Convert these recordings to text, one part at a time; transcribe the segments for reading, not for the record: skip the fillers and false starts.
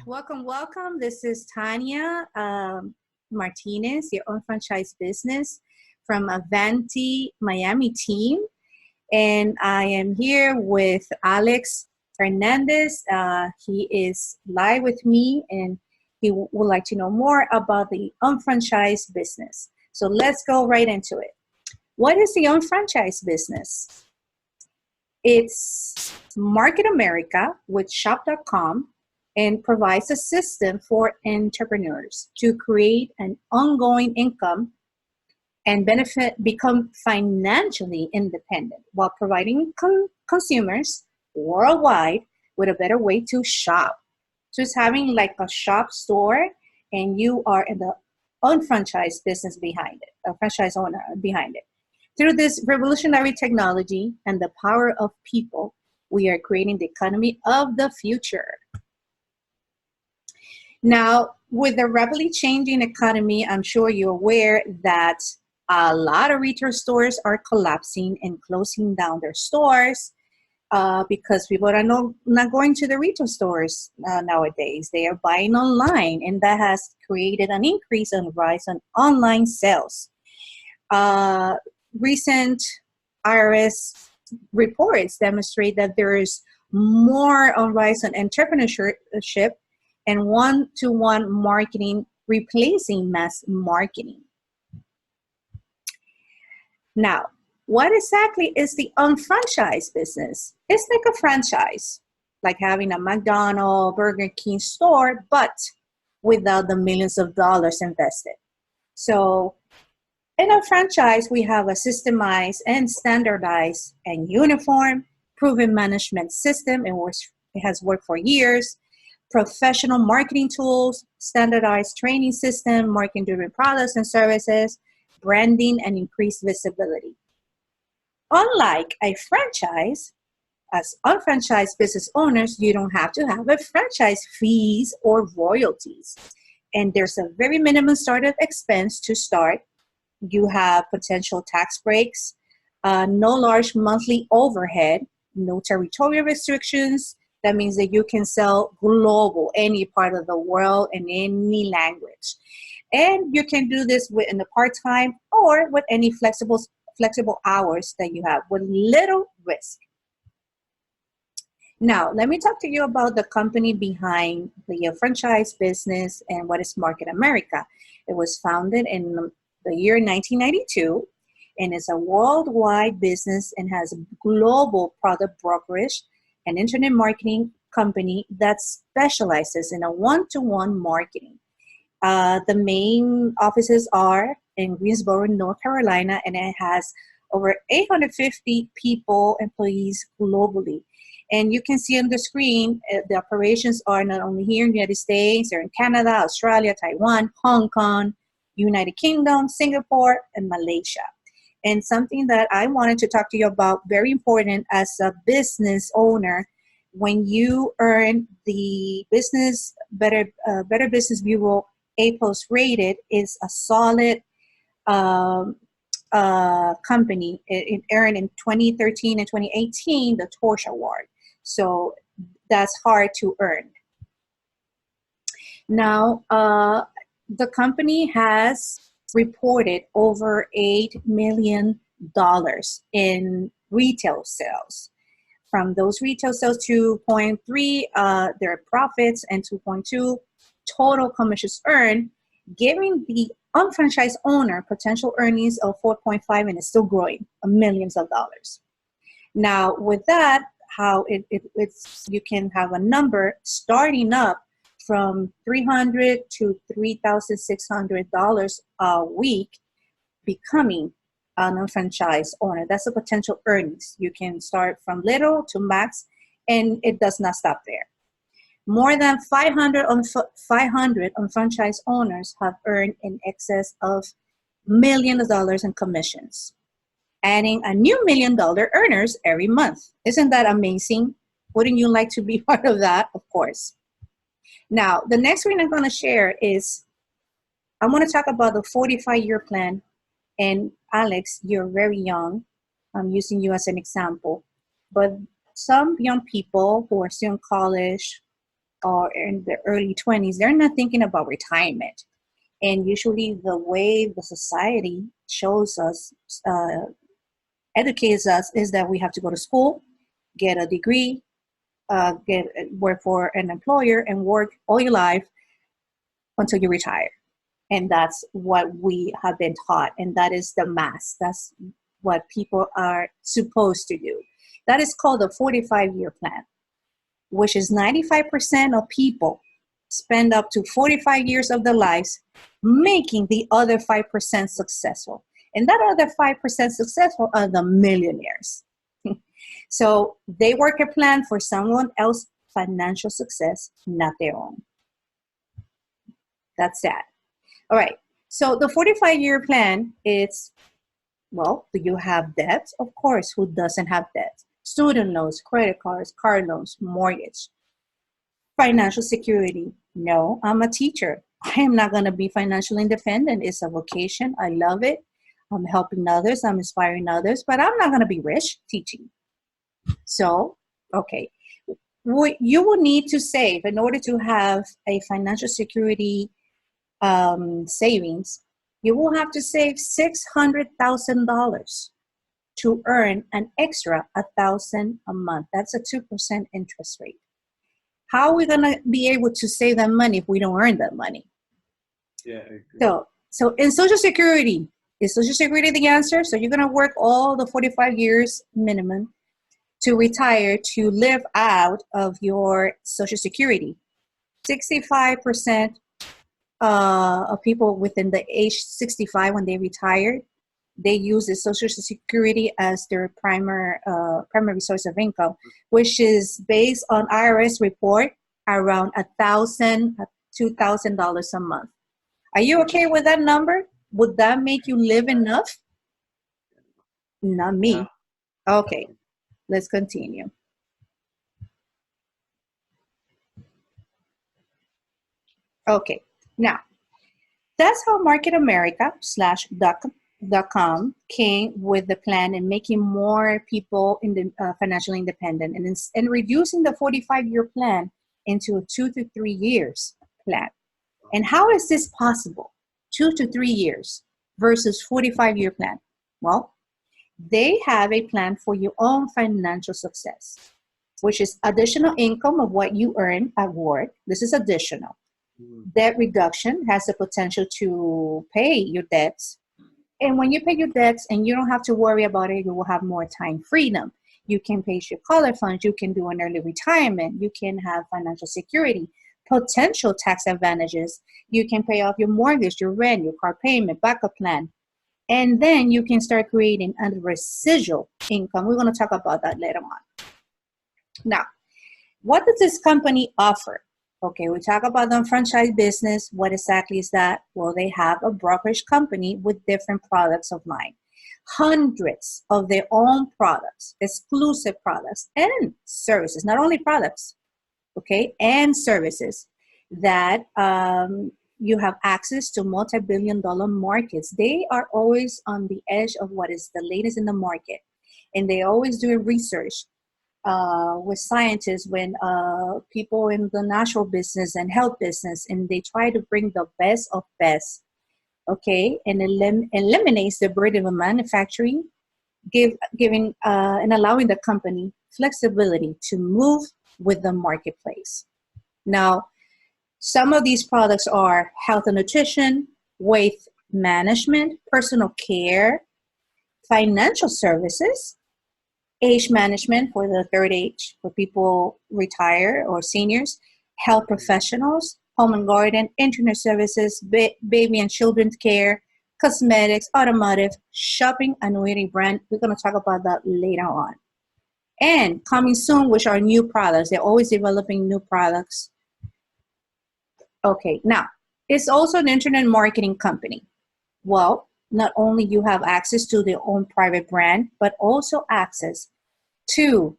Welcome, welcome. This is Tanya Martinez, your own franchise business from Avanti Miami team. And I am here with Alex Hernandez. He is live with me and he would like to know more about the unfranchised business. So let's go right into it. What is the unfranchised business? It's Market America with shop.com and provides a system for entrepreneurs to create an ongoing income and become financially independent while providing consumers worldwide with a better way to shop. So it's having like a shop store and you are in the unfranchised business behind it, a franchise owner behind it. Through this revolutionary technology and the power of people, we are creating the economy of the future. Now, with the rapidly changing economy, I'm sure you're aware that a lot of retail stores are collapsing and closing down their stores because people are not going to the retail stores nowadays. They are buying online, and that has created an increase and rise on online sales. Recent IRS reports demonstrate that there is more on rise on entrepreneurship and one-to-one marketing replacing mass marketing. Now, what exactly is the unfranchised business? It's like a franchise, like having a McDonald's, Burger King store, but without the millions of dollars invested. So in a franchise, we have a systemized and standardized and uniform proven management system. It has worked for years. Professional marketing tools, standardized training system, marketing-driven products and services, branding, and increased visibility. Unlike a franchise, as unfranchised business owners, you don't have to have a franchise fees or royalties. And there's a very minimum startup expense to start. You have potential tax breaks, no large monthly overhead, no territorial restrictions. That means that you can sell global, any part of the world in any language. And you can do this in the part-time or with any flexible hours that you have with little risk. Now, let me talk to you about the company behind the franchise business and what is Market America. It was founded in the year 1992 and is a worldwide business and has a global product brokerage an internet marketing company that specializes in a one-to-one marketing. The main offices are in Greensboro, North Carolina, and it has over 850 employees globally. And you can see on the screen, the operations are not only here in the United States, they're in Canada, Australia, Taiwan, Hong Kong, United Kingdom, Singapore, and Malaysia. And something that I wanted to talk to you about, very important as a business owner, when you earn the Better Business Bureau A+ rated, is a solid company. It earned in 2013 and 2018 the Torch Award. So that's hard to earn. Now, the company has reported over $8 million in retail sales. From those retail sales, 2.3 their profits and 2.2 total commissions earned, giving the unfranchised owner potential earnings of 4.5 and it's still growing, millions of dollars. Now, with that, how it's you can have a number starting up from $300 to $3,600 a week, becoming an unfranchised owner. That's a potential earnings. You can start from little to max, and it does not stop there. More than 500 unfranchised owners have earned in excess of millions of dollars in commissions, adding a new $1 million earners every month. Isn't that amazing? Wouldn't you like to be part of that? Of course. Now, the next thing I'm going to share is I want to talk about the 45-year plan. And Alex, you're very young. I'm using you as an example. But some young people who are still in college or in the early 20s, they're not thinking about retirement. And usually the way the society shows us, educates us, is that we have to go to school, get a degree, get work for an employer, and work all your life until you retire. And that's what we have been taught, and that is the mass. That's what people are supposed to do. That is called a 45-year plan, which is 95% of people spend up to 45 years of their lives making the other 5% successful. And that other 5% successful are the millionaires. So they work a plan for someone else's financial success, not their own. That's that. All right. So the 45-year plan, it's, well, do you have debt? Of course, who doesn't have debt? Student loans, credit cards, car loans, mortgage. Financial security. No, I'm a teacher. I am not going to be financially independent. It's a vocation. I love it. I'm helping others. I'm inspiring others, but I'm not going to be rich teaching. So, okay. What you will need to save in order to have a financial security savings, you will have to save $600,000 to earn an extra $1,000 a month. That's a 2% interest rate. How are we going to be able to save that money if we don't earn that money? Yeah, I agree. So in Social Security, is Social Security the answer? So you're going to work all the 45 years minimum to retire to live out of your Social Security. 65% of people within the age 65, when they retire, they use the Social Security as their primary source of income, which is based on IRS report around $1,000, $2,000 a month. Are you okay with that number? Would that make you live enough? Not me. Okay, let's continue. Okay, now that's how Market America /.com came with the plan and making more people financially independent and reducing the 45-year plan into a 2 to 3 years plan. And how is this possible? 2 to 3 years versus 45-year plan. Well, they have a plan for your own financial success, which is additional income of what you earn at work. This is additional. Debt reduction has the potential to pay your debts. And when you pay your debts and you don't have to worry about it, you will have more time freedom. You can pay your college funds. You can do an early retirement. You can have financial security, potential tax advantages. You can pay off your mortgage, your rent, your car payment, backup plan. And then you can start creating a residual income. We're going to talk about that later on. Now, what does this company offer? Okay, we talk about the franchise business. What exactly is that? Well, they have a brokerage company with different products of line. Hundreds of their own products, exclusive products and services, not only products, okay, and services that you have access to multi-billion-dollar markets. They are always on the edge of what is the latest in the market. And they always do research with scientists, when people in the natural business and health business, and they try to bring the best of best, okay, and eliminates the burden of manufacturing, giving and allowing the company flexibility to move with the marketplace. Now, some of these products are health and nutrition, weight management, personal care, financial services, age management for the third age, for people retire or seniors, health professionals, home and garden, internet services, baby and children's care, cosmetics, automotive, shopping, annuity brand. We're going to talk about that later on. And coming soon, which are new products. They're always developing new products. Okay, now, it's also an internet marketing company. Well, not only you have access to their own private brand, but also access to,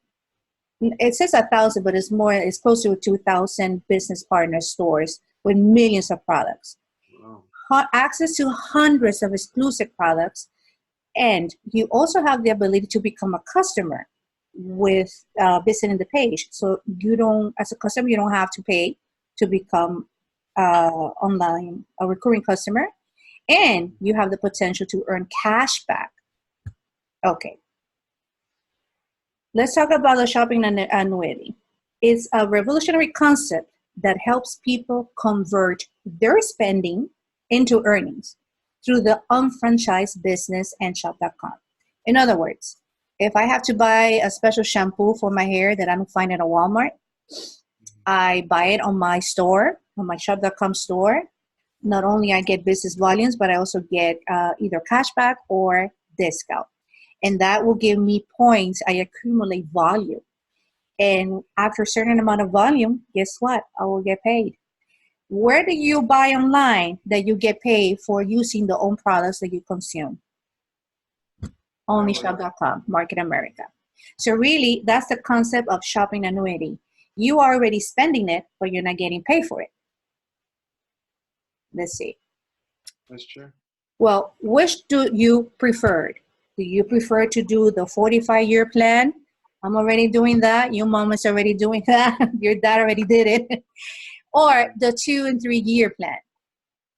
it says 1,000, but it's close to 2,000 business partner stores with millions of products. Wow. Access to hundreds of exclusive products. And you also have the ability to become a customer. with visiting the page. So you don't, as a customer, you don't have to pay to become online a recurring customer, and you have the potential to earn cash back. Okay, let's talk about the shopping annuity. It's a revolutionary concept that helps people convert their spending into earnings through the unfranchised business and shop.com. In other words, if I have to buy a special shampoo for my hair that I don't find at a Walmart, I buy it on my store, on my shop.com store. Not only I get business volumes, but I also get either cashback or discount. And that will give me points. I accumulate volume. And after a certain amount of volume, guess what? I will get paid. Where do you buy online that you get paid for using the own products that you consume? Only shop.com, Market America. So really, that's the concept of shopping annuity. You are already spending it, but you're not getting paid for it. Let's see. That's true. Well, which do you prefer? Do you prefer to do the 45-year plan? I'm already doing that. Your mom is already doing that. Your dad already did it. Or the 2 and 3 year plan,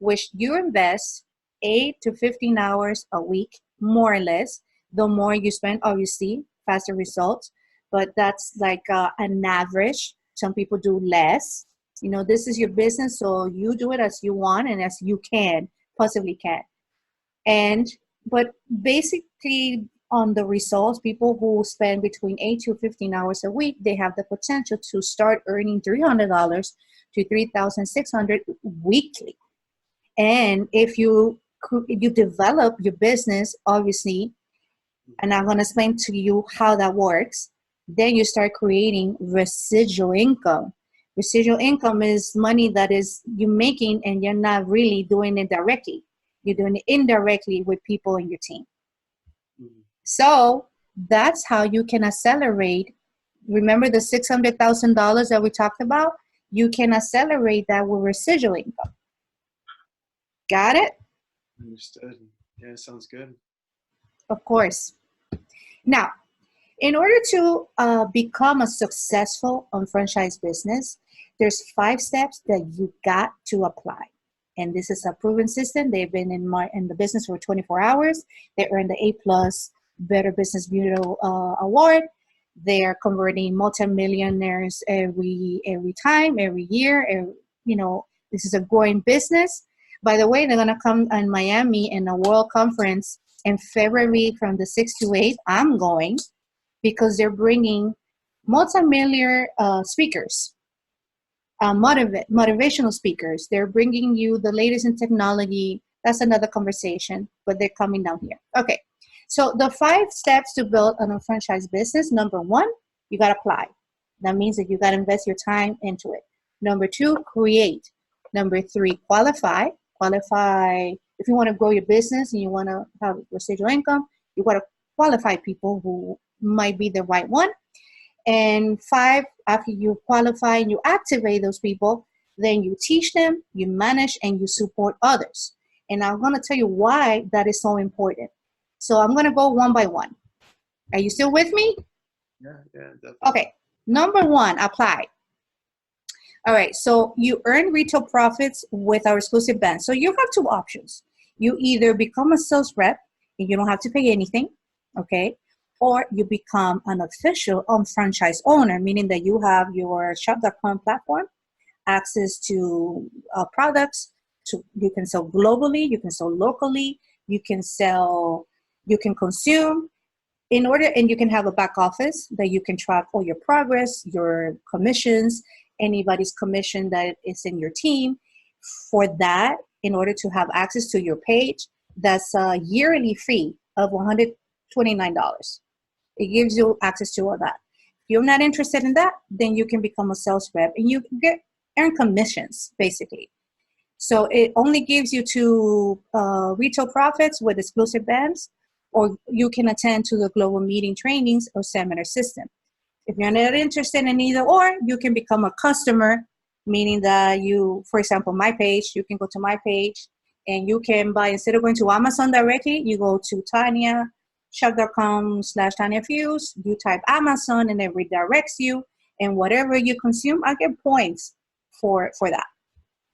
which you invest 8 to 15 hours a week, more or less. The more you spend, obviously, faster results. But that's like an average. Some people do less. You know, this is your business, so you do it as you want and as you can, possibly can. But basically, on the results, people who spend between 8 to 15 hours a week, they have the potential to start earning $300 to $3,600 weekly. And if you develop your business, obviously, and I'm going to explain to you how that works, then you start creating residual income. Residual income is money that is you making and you're not really doing it directly. You're doing it indirectly with people in your team. Mm-hmm. So that's how you can accelerate. Remember the $600,000 that we talked about? You can accelerate that with residual income. Got it? Understood. Yeah, sounds good. Of course. Now, in order to become a successful unfranchised business, there's 5 steps that you got to apply. And this is a proven system. They've been in the business for 24 hours. They earned the A+ Better Business Bureau Award. They are converting multimillionaires every time, every year. This is a growing business. By the way, they're going to come in Miami in a world conference in February from the 6th to 8th. I'm going because they're bringing multi-millionaire speakers, motivational speakers. They're bringing you the latest in technology. That's another conversation, but they're coming down here. Okay, so the 5 steps to build an unfranchised business. Number 1, you got to apply. That means that you got to invest your time into it. Number 2, create. Number 3, qualify. Qualify. If you want to grow your business and you want to have residual income, you got to qualify people who might be the right one. And 5, after you qualify and you activate those people, then you teach them, you manage, and you support others. And I'm going to tell you why that is so important. So I'm going to go one by one. Are you still with me? Yeah, definitely. Okay. Number 1, apply. All right. So you earn retail profits with our exclusive band. So you have 2 options. You either become a sales rep and you don't have to pay anything. Okay. Or you become an official franchise owner, meaning that you have your shop.com platform, access to products. You can sell globally, you can sell locally, you can consume and you can have a back office that you can track all your progress, your commissions, anybody's commission that is in your team. For that, in order to have access to your page, that's a yearly fee of $129. It gives you access to all that. If you're not interested in that, then you can become a sales rep and you earn commissions, basically. So it only gives you 2 retail profits with exclusive bands, or you can attend to the global meeting trainings or seminar system. If you're not interested in either or, you can become a customer, meaning that you, for example, my page, you can go to my page and you can buy, instead of going to Amazon directly, you go to Tanya shop.com/Tanya Fuse. You type Amazon and it redirects you. And whatever you consume, I get points for that.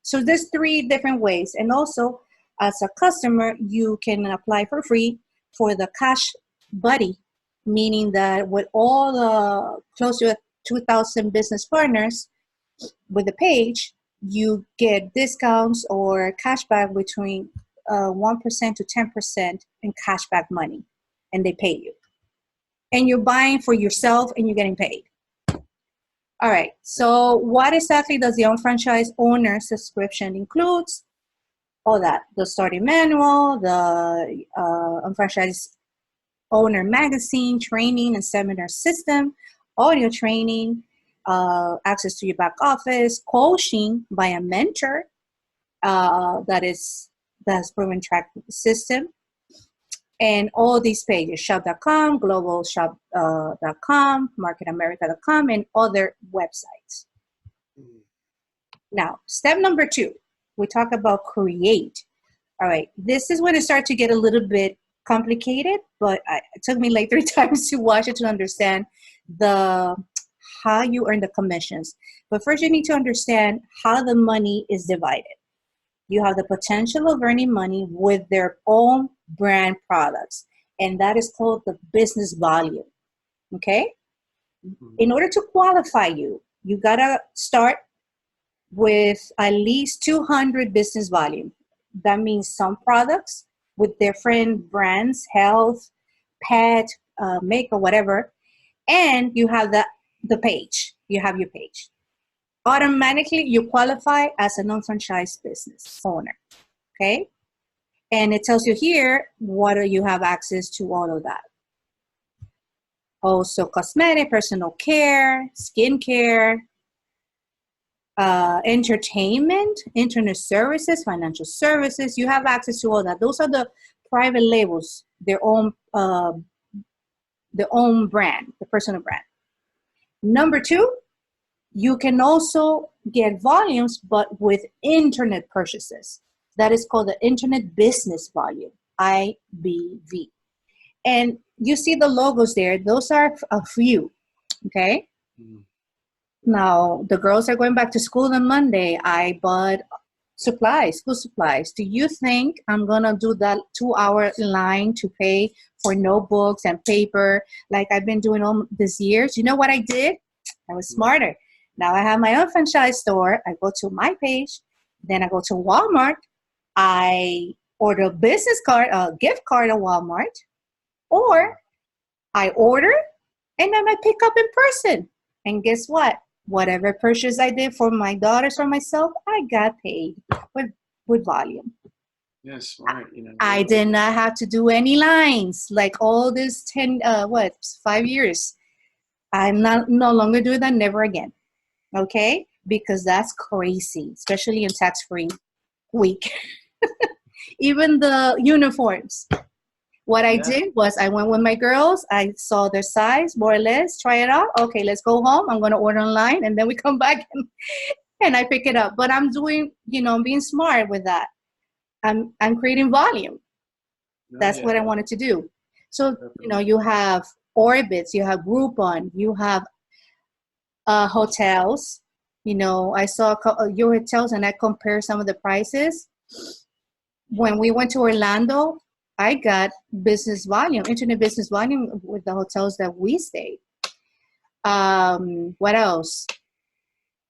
So there's 3 different ways. And also, as a customer, you can apply for free for the Cash Buddy, meaning that with all the close to 2,000 business partners with the page, you get discounts or cashback between 1% to 10% in cashback money, and they pay you. And you're buying for yourself and you're getting paid. All right, so what exactly does the unfranchised owner subscription includes? All that, the starting manual, the unfranchised owner magazine, training and seminar system, audio training, access to your back office, coaching by a mentor that's proven track system, and all these pages, shop.com, globalshop.com, marketamerica.com, and other websites. Now, step number 2, we talk about create. All right, this is when it starts to get a little bit complicated, but it took me like 3 times to watch it to understand how you earn the commissions. But first, you need to understand how the money is divided. You have the potential of earning money with their own brand products, and that is called the business volume. Okay? In order to qualify you gotta start with at least 200 business volume. That means some products with different brands, health, pet, makeup, whatever, and you have the page. You have your page. Automatically, you qualify as an unfranchised business owner, okay? And it tells you here what you have access to, all of that. Also, cosmetic, personal care, skincare, entertainment, internet services, financial services. You have access to all that. Those are the private labels, their own brand, the personal brand. Number 2, you can also get volumes, but with internet purchases. That is called the Internet Business Volume, IBV. And you see the logos there. Those are a few, okay? Now, the girls are going back to school on Monday. I bought supplies, school supplies. Do you think I'm going to do that 2-hour line to pay for notebooks and paper like I've been doing all these years? You know what I did? I was smarter. Now I have my own franchise store. I go to my page. Then I go to Walmart. I order a business card, a gift card at Walmart. Or I order and then I pick up in person. And guess what? Whatever purchase I did for my daughters or myself, I got paid with volume. Yeah, smart. I did not have to do any lines like all this 5 years. I'm no longer doing that, never again. Okay? Because that's crazy, especially in tax-free week. Even the uniforms. What I did was I went with my girls. I saw their size, more or less, try it out. Okay, let's go home. I'm going to order online, and then we come back and I pick it up. But I'm doing, I'm being smart with that. I'm creating volume. That's what I wanted to do. So, you have Orbitz, you have Groupon, you have hotels. I saw your hotels and I compared some of the prices. When we went to Orlando, I got business volume, internet business volume with the hotels that we stayed. What else?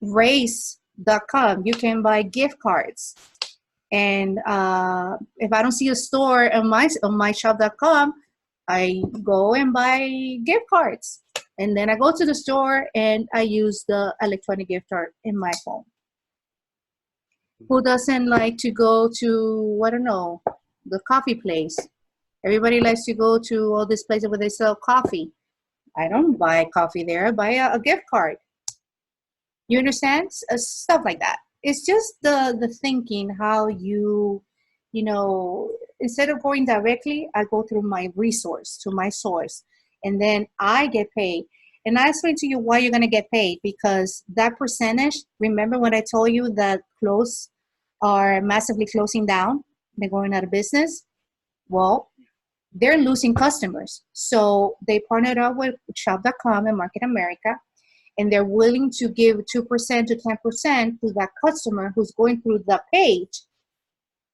Race.com, you can buy gift cards. And if I don't see a store on my shop.com, I go and buy gift cards. And then I go to the store and I use the electronic gift card in my phone. Who doesn't like to go to, I don't know, the coffee place? Everybody likes to go to all these places where they sell coffee. I don't buy coffee there. I buy a gift card. You understand? Stuff like that. It's just the thinking how instead of going directly, I go through my resource, to my source, and then I get paid. And I explain to you why you're going to get paid, because that percentage, remember when I told you that clothes are massively closing down, they're going out of business? Well, they're losing customers. So they partnered up with shop.com and Market America, and they're willing to give 2% to 10% to that customer who's going through the page.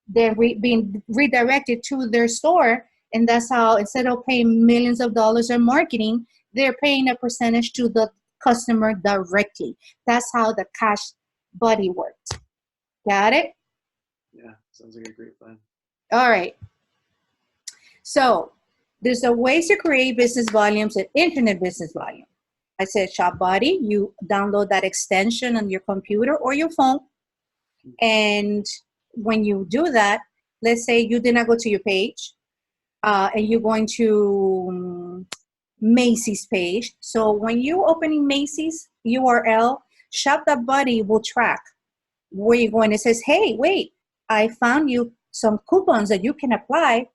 They're being redirected to their store. And that's how, instead of paying millions of dollars in marketing, they're paying a percentage to the customer directly. That's how the Cash Buddy works. Got it? Yeah, sounds like a great plan. All right. So there's a ways to create business volumes and internet business volume. I said Shop Buddy. You download that extension on your computer or your phone. And when you do that, let's say you did not go to your page and you're going to Macy's page. So when you opening Macy's URL, Shop.Buddy will track where you're going. It says, hey, wait, I found you some coupons that you can apply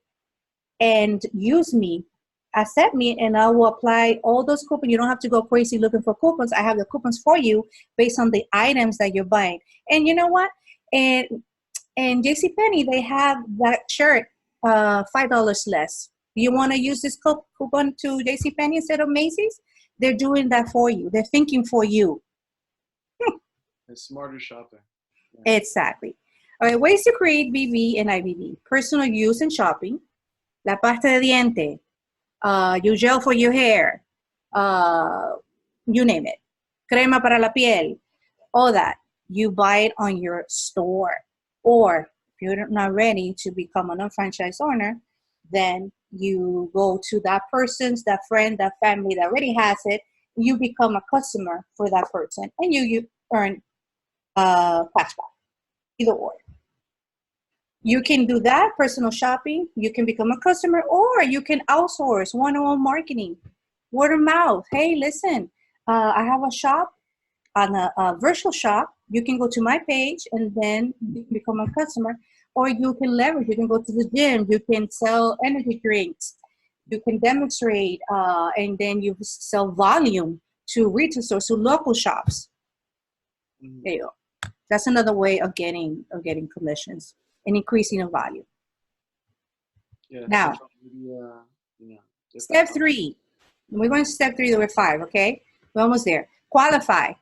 and use me, accept me, and I will apply all those coupons. You don't have to go crazy looking for coupons. I have the coupons for you based on the items that you're buying. And you know what? And JCPenney, they have that shirt, $5 less. You want to use this coupon to JCPenney instead of Macy's? They're doing that for you. They're thinking for you. It's smarter shopping. Yeah. Exactly. All right, ways to create BB and IBB. Personal use and shopping. La pasta de diente. Your gel for your hair. You name it. Crema para la piel. All that. You buy it on your store. Or if you're not ready to become a non-franchise owner, then you go to that person's, that friend, that family that already has it. You become a customer for that person, and you earn cashback. Either or. You can do that, personal shopping. You can become a customer, or you can outsource one-on-one marketing, word of mouth. Hey, listen, I have a shop, on a virtual shop. You can go to my page and then you can become a customer, or you can leverage. You can go to the gym. You can sell energy drinks. You can demonstrate, and then you sell volume to retail stores, to local shops. Mm-hmm. There you go. That's another way of getting commissions and increasing the volume. Yeah. Now, step 3. We're going to step 3. There were 5. Okay, we're almost there. Qualify.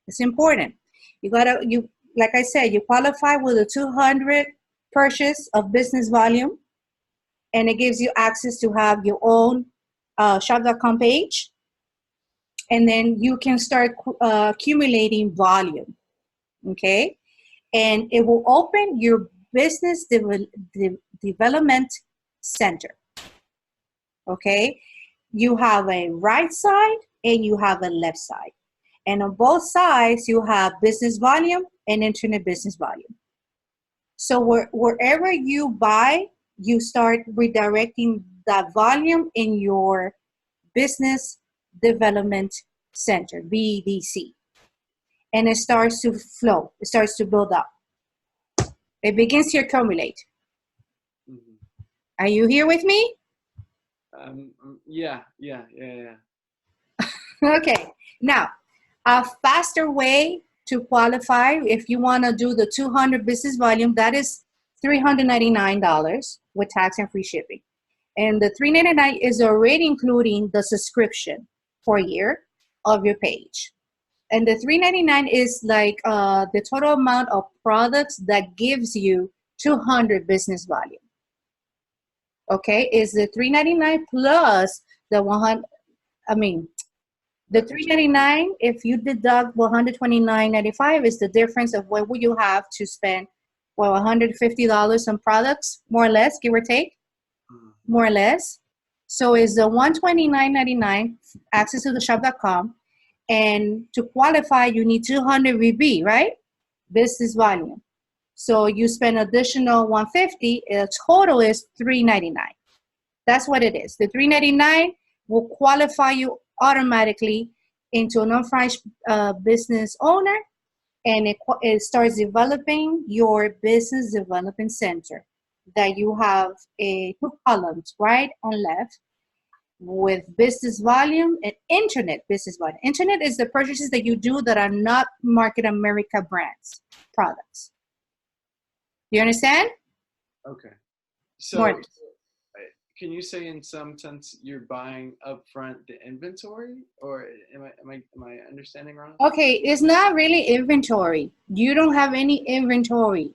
It's important. You like I said, you qualify with a 200 purchase of business volume, and it gives you access to have your own shop.com page, and then you can start accumulating volume. Okay, and it will open your business development center. Okay, you have a right side and you have a left side. And on both sides, you have business volume and internet business volume. So wherever you buy, you start redirecting that volume in your business development center, BDC. And it starts to flow. It starts to build up. It begins to accumulate. Mm-hmm. Are you here with me? Yeah. Okay. Now, a faster way to qualify, if you want to do the 200 business volume, that is $399 with tax and free shipping. And the $399 is already including the subscription for a year of your page. And the $399 is like the total amount of products that gives you 200 business volume. Okay, is the $399 plus the 100. The $399, if you deduct $129.95, is the difference of what would you have to spend, $150 on products, more or less, give or take, more or less. So is the $129.99 access to the shop.com, and to qualify, you need 200 VB, right? Business volume. So you spend additional $150, the total is $399. That's what it is. The $399 will qualify you automatically into a non-franchise business owner, and it starts developing your business development center that you have 2 columns, right and left, with business volume and internet business volume. Internet is the purchases that you do that are not Market America brands products. You understand? Okay. So can you say in some sense you're buying upfront the inventory, or am I understanding wrong? Okay, it's not really inventory. You don't have any inventory.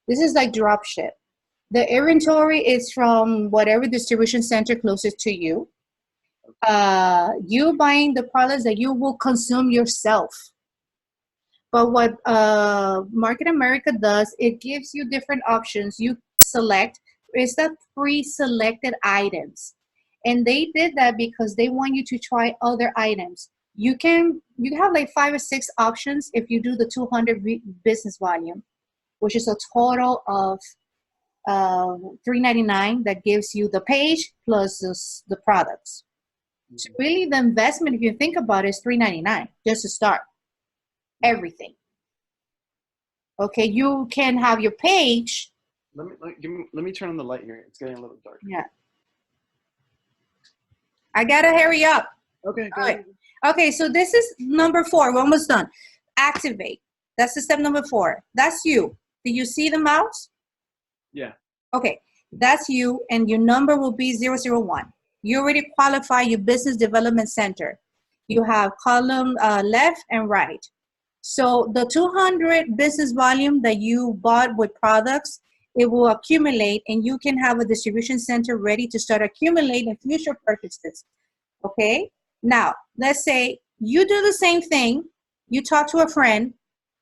This is like drop ship. The inventory is from whatever distribution center closest to you. You buying the products that you will consume yourself. But what Market America does, it gives you different options. You select, it's the pre-selected items. And they did that because they want you to try other items. You have like 5 or 6 options if you do the 200 business volume, which is a total of $3.99 that gives you the page plus the products. So really the investment, if you think about it, is $3.99 just to start everything. Okay, you can have your page. Let me turn on the light here. It's getting a little dark. Yeah. I gotta hurry up. Okay, go ahead. Okay, so this is number 4. We're almost done. Activate. That's the step number 4. That's you. Do you see the mouse? Yeah. Okay, that's you, and your number will be 001. You already qualify your business development center. You have column left and right. So the 200 business volume that you bought with products, it will accumulate, and you can have a distribution center ready to start accumulating future purchases. Okay? Now, let's say you do the same thing. You talk to a friend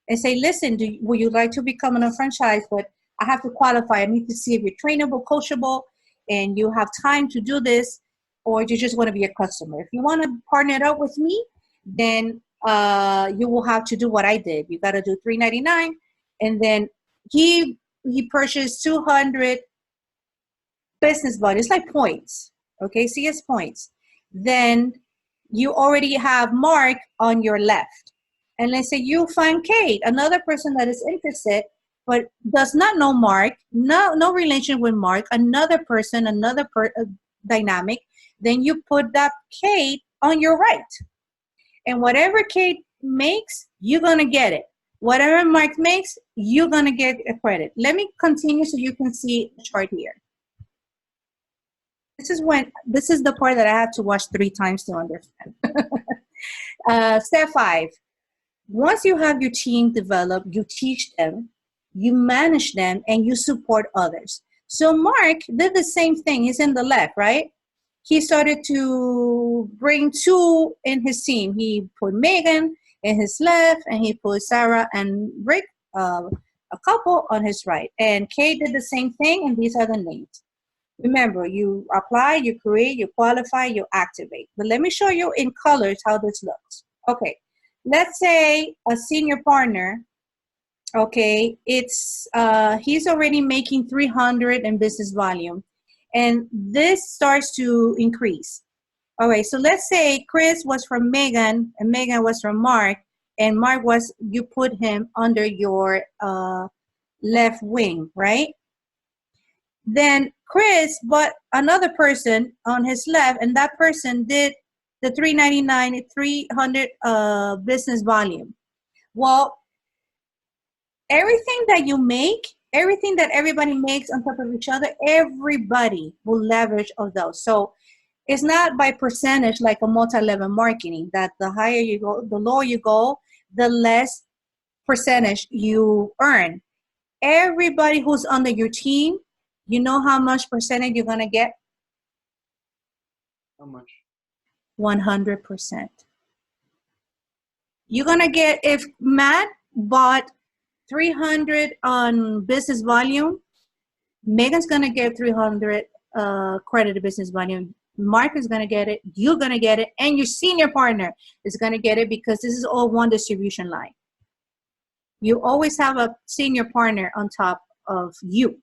and say, listen, would you like to become a franchise? But I have to qualify. I need to see if you're trainable, coachable, and you have time to do this, or you just want to be a customer. If you want to partner it up with me, then you will have to do what I did. You got to do $3.99, and then he purchased 200 business budget. It's like points. Okay, see, it's points. Then you already have Mark on your left. And let's say you find Kate, another person that is interested, but does not know Mark, no relation with Mark, another person, dynamic. Then you put that Kate on your right. And whatever Kate makes, you're going to get it. Whatever Mark makes, you're going to get a credit. Let me continue so you can see the chart here. This is the part that I have to watch 3 times to understand. Step 5. Once you have your team developed, you teach them, you manage them, and you support others. So Mark did the same thing. He's in the left, right? He started to bring 2 in his team. He put Megan in his left, and he put Sarah and Rick, a couple, on his right. And Kate did the same thing, and these are the names. Remember, you apply, you create, you qualify, you activate. But let me show you in colors how this looks. Okay, let's say a senior partner. Okay, it's he's already making 300 in business volume, and this starts to increase. All right, so let's say Chris was from Megan, and Megan was from Mark, and Mark was, you put him under your left wing, right? Then Chris bought another person on his left, and that person did the $3.99, 300 business volume. Well, everything that you make, everything that everybody makes on top of each other, everybody will leverage of those. So it's not by percentage like a multi-level marketing, that the higher you go, the lower you go, the less percentage you earn. Everybody who's under your team, you know how much percentage you're going to get? How much? 100%. You're going to get, if Matt bought 300 on business volume, Megan's going to get 300 credited business volume. Mark is going to get it. You're going to get it. And your senior partner is going to get it, because this is all one distribution line. You always have a senior partner on top of you.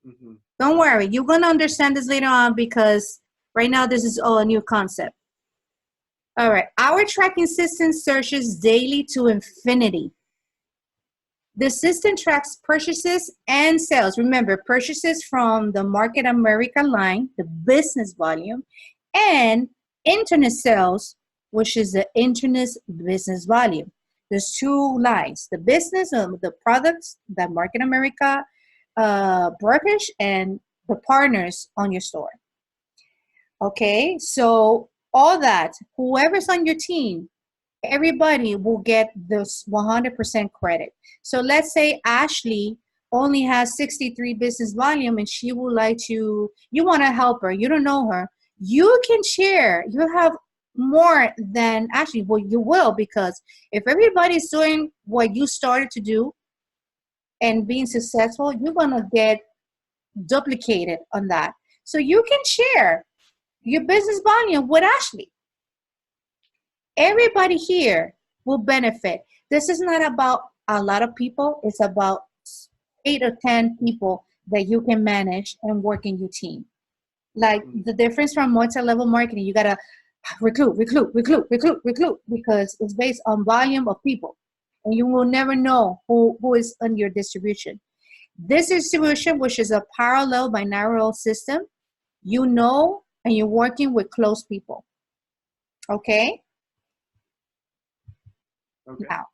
Mm-hmm. Don't worry. You're going to understand this later on, because right now this is all a new concept. All right. Our tracking system searches daily to infinity. The system tracks purchases and sales. Remember, purchases from the Market America line, the business volume, and internet sales, which is the internet business volume. There's 2 lines, the business, the products that Market America brokerage, and the partners on your store. Okay, so all that, whoever's on your team, everybody will get this 100% credit. So let's say Ashley only has 63 business volume and she would like to, you want to help her, you don't know her, you can share. You have more than Ashley. Well, you will, because if everybody's doing what you started to do and being successful, you're going to get duplicated on that. So you can share your business volume with Ashley. Everybody here will benefit. This is not about a lot of people. It's about 8 or 10 people that you can manage and work in your team. Like the difference from multi-level marketing, you got to recruit, because it's based on volume of people. And you will never know who is on your distribution. This distribution, which is a parallel binary system, you know, and you're working with close people. Okay? Okay. Now,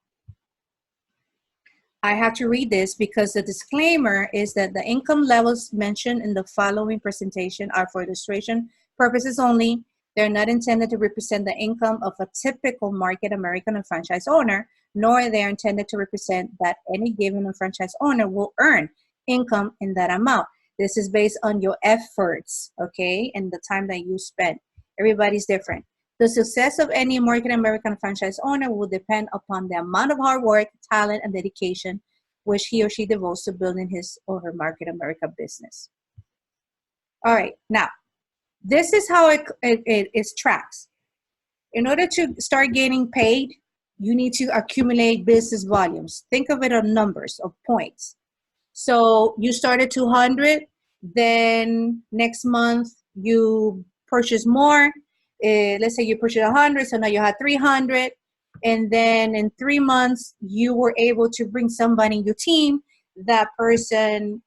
I have to read this because the disclaimer is that the income levels mentioned in the following presentation are for illustration purposes only. They're not intended to represent the income of a typical market American or franchise owner, nor are they intended to represent that any given franchise owner will earn income in that amount. This is based on your efforts, okay, and the time that you spend. Everybody's different. The success of any market American franchise owner will depend upon the amount of hard work, talent, and dedication which he or she devotes to building his or her market America business. All right, now, this is how it tracks. In order to start getting paid, you need to accumulate business volumes. Think of it on numbers of points. So you start at 200, then next month you purchase more. Let's say you purchased 100, so now you have 300. And then in 3 months, you were able to bring somebody in your team. That person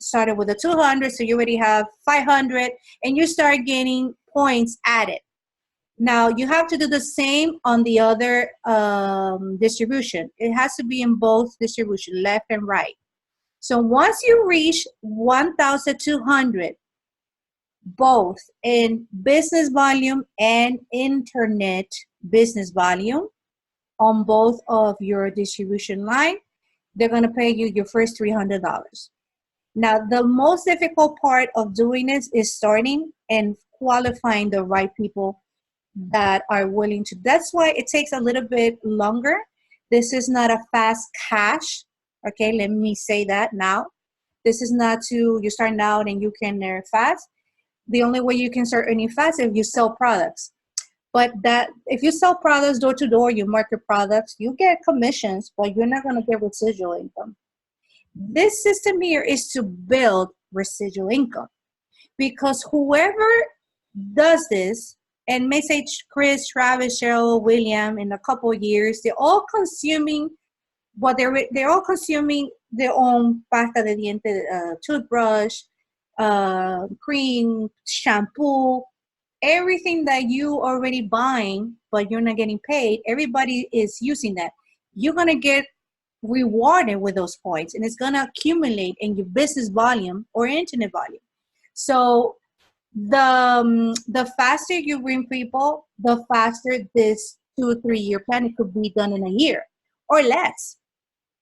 started with a 200, so you already have 500, and you start getting points added. Now, you have to do the same on the other distribution. It has to be in both distribution, left and right. So once you reach 1,200, both in business volume and internet business volume on both of your distribution line, they're going to pay you your first $300. Now, the most difficult part of doing this is starting and qualifying the right people that are willing to. That's why it takes a little bit longer. This is not a fast cash. Okay, let me say that now. This is not to, you're starting out and you can earn fast. The only way you can start earning fast is if you sell products. But that if you sell products door to door, you market products, you get commissions, but you're not going to get residual income. This system here is to build residual income, because whoever does this, and may say Chris, Travis, Cheryl, William, in a couple of years, they're all consuming what they're all consuming their own pasta de dientes, toothbrush, cream, shampoo, everything that you already buying, but you're not getting paid. Everybody is using that. You're gonna get rewarded with those points, and it's gonna accumulate in your business volume or internet volume. So the faster you bring people, the faster this 2 or 3 year plan, it could be done in a year or less.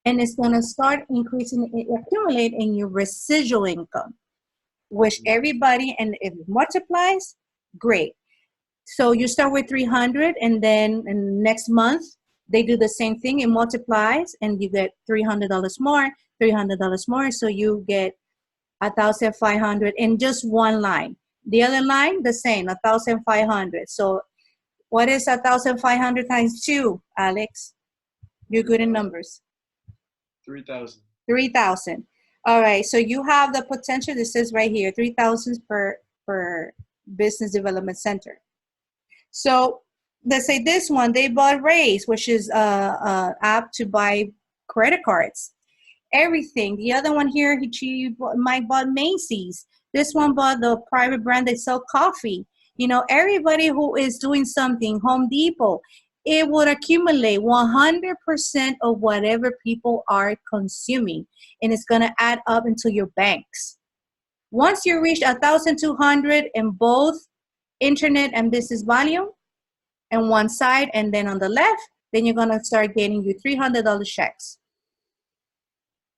And it's going to start increasing, accumulate in your residual income, which everybody, and if it multiplies, great. So you start with 300, and then next month, they do the same thing. It multiplies, and you get $300 more, $300 more. So you get 1,500 in just one line. The other line, the same, 1,500. So what is 1,500 times 2, Alex? You're good in numbers. 3,000. 3,000. All right. So you have the potential. This says right here, 3,000 per business development center. So let's say this one, they bought Raise, which is a app to buy credit cards. Everything. The other one here, Mike bought Macy's. This one bought the private brand that sell coffee. You know, everybody who is doing something, Home Depot, it would accumulate 100% of whatever people are consuming. And it's going to add up into your banks. Once you reach 1,200 in both internet and business volume on one side, and then on the left, then you're gonna start getting you $300 checks.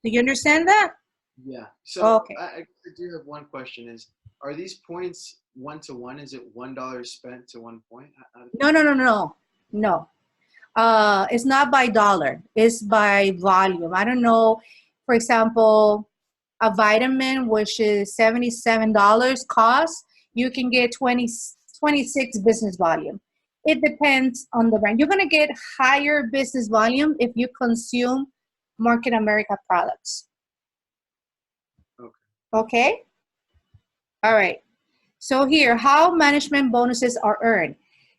Do you understand that? Yeah. So Okay. I do have one question: is are these points one to one? Is it $1 spent to 1 point? No. It's not by dollar. It's by volume. I don't know. For example, a vitamin, which is $77 cost, you can get 26 business volume. It depends on the brand. You're going to get higher business volume if you consume Market America products. Okay. Okay? All right. So here, how management bonuses are earned.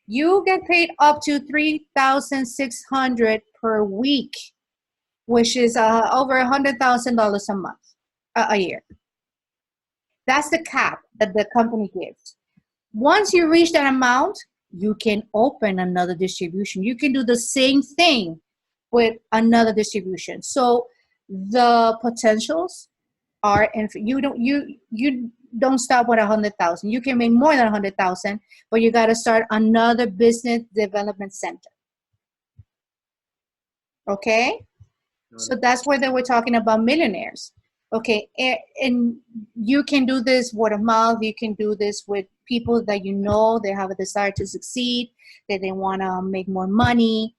You get paid up to $3,600 per week, which is over $100,000 a month, a year. That's the cap that the company gives. Once you reach that amount, you can open another distribution. You can do the same thing with another distribution. So the potentials are, and you don't stop with 100,000. You can make more than 100,000, but you got to start another business development center. Okay, so that's where they were talking about millionaires. Okay, and you can do this word of mouth. You can do this with people that you know they have a desire to succeed, that they want to make more money.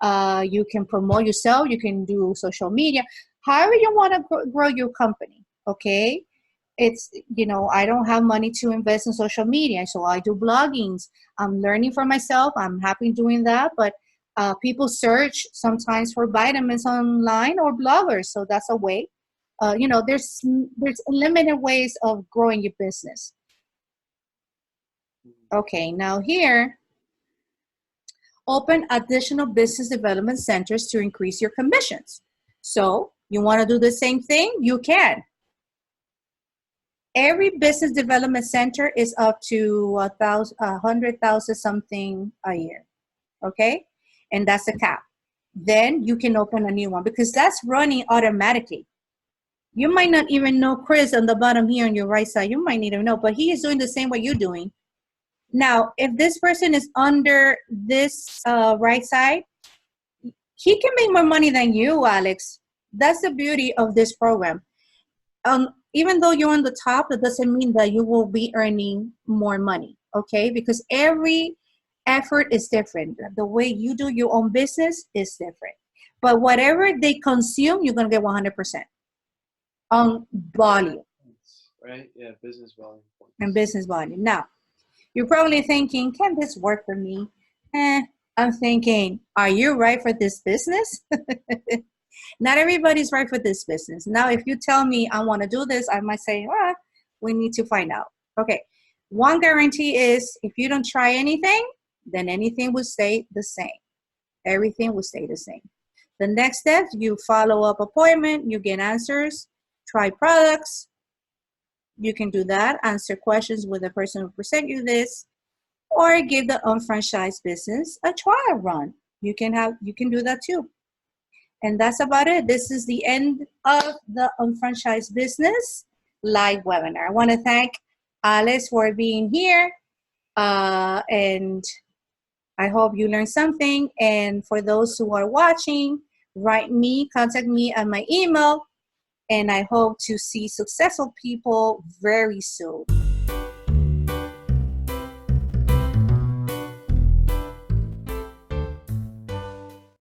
You can promote yourself. You can do social media. However you want to grow your company. Okay, it's, I don't have money to invest in social media, so I do bloggings. I'm learning for myself. I'm happy doing that, but people search sometimes for vitamins online or bloggers, so that's a way. There's limited ways of growing your business. Okay, now here, open additional business development centers to increase your commissions. So you want to do the same thing? You can. Every business development center is up to 100,000 something a year. Okay, and that's the cap. Then you can open a new one because that's running automatically. You might not even know Chris on the bottom here on your right side. You might not even know, but he is doing the same what you're doing. Now, if this person is under this right side, he can make more money than you, Alex. That's the beauty of this program. Even though you're on the top, that doesn't mean that you will be earning more money, okay? Because every effort is different. The way you do your own business is different. But whatever they consume, you're going to get 100% on volume. Right? Yeah, business volume. And business volume. Now, you're probably thinking, can this work for me? I'm thinking, are you right for this business? Not everybody's right for this business. Now, if you tell me I want to do this, I might say, we need to find out. Okay. One guarantee is if you don't try anything, then anything will stay the same. Everything will stay the same. The next step, you follow up appointment, you get answers, try products. You can do that, answer questions with the person who present you this, or give the unfranchised business a trial run. You can do that too. And that's about it. This is the end of the Unfranchised Business live webinar. I want to thank Alice for being here. And I hope you learned something. And for those who are watching, contact me at my email. And I hope to see successful people very soon.